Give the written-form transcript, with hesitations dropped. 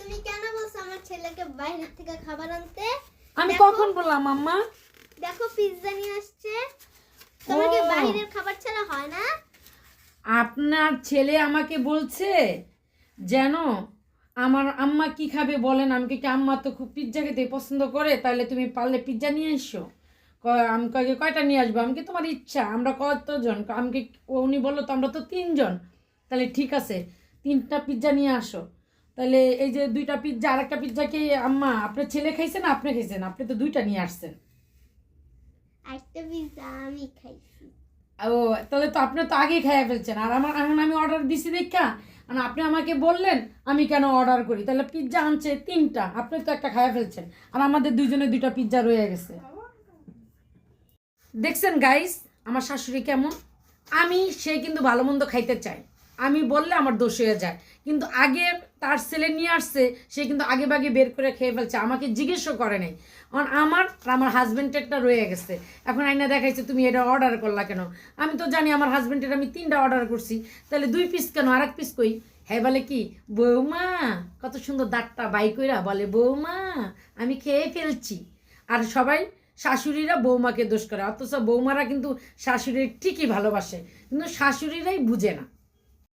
তুমি কেন বলছো আমার ছেলেকে বাইরে থেকে খাবার আনতে? আমি কখন বললাম আম্মা? দেখো পিৎজা নিয়ে আসছে। তোমাকে বাইরের খাবার ছাড়া হয় না? আপনার ছেলে আমাকে বলছে যেন আমার আম্মা কি খাবে বলেন। আমি কি আম্মা তো খুব পিৎজা খেতে পছন্দ করে, তাহলে তুমি পারলে পিৎজা নিয়ে এসো। আমি কয়টা নিয়ে আসবো? আমি কি তোমার ইচ্ছা, আমরা কতজন? আমি উনি বললো তো আমরা তো 3 জন। তাহলে ঠিক আছে, 3টা পিৎজা নিয়ে আসো। তাহলে এই যে 2টা পিৎজা, আর একটা পিৎজা কি আম্মা আপনার ছেলে খাইছে না আপনি খাইছেন? আপনি তো 2টা নিয়ে আসছেন। একটা পিৎজা আমি খাইছি। ও, তাহলে তো আপনি তো আগেই খাইয়া ফেলছেন। আর এখন আমি অর্ডার দিছি দেখা, আর আপনি আমাকে বললেন আমি কেন অর্ডার করি। তাহলে পিৎজা আনছে 3টা, আপনি তো একটা খাইয়া ফেলছেন, আর আমাদের 2জনের 2টা পিৎজা রয়ে গেছে। দেখছেন গাইস আমার শাশুড়ি কেমন? সে কিন্তু ভালো মন্দ খাইতে চায়, আমি বললে আমার দোষ হয়ে যায়। কিন্তু আগে তার ছেলে নিয়ে আসছে, সে কিন্তু আগে বাগে বের করে খেয়ে ফেলছে, আমাকে জিজ্ঞেসও করে নাই। কারণ আমার হাজব্যান্ডেরটা রয়ে গেছে। এখন আইনা দেখাইছে তুমি এটা অর্ডার করলা কেন? আমি তো জানি আমার হাজব্যান্ডের আমি 3টা অর্ডার করছি, তাহলে 2 পিস কেন? আর 1 পিস কই? হ্যাঁ বলে কি, বৌমা কত সুন্দর দাঁতটা বাই কইরা বলে, বৌমা আমি খেয়ে ফেলছি। আর সবাই শাশুড়িরা বৌমাকে দোষ করে, অথচ বৌমারা কিন্তু শাশুড়ির ঠিকই ভালোবাসে, কিন্তু শাশুড়িরাই বুঝে না।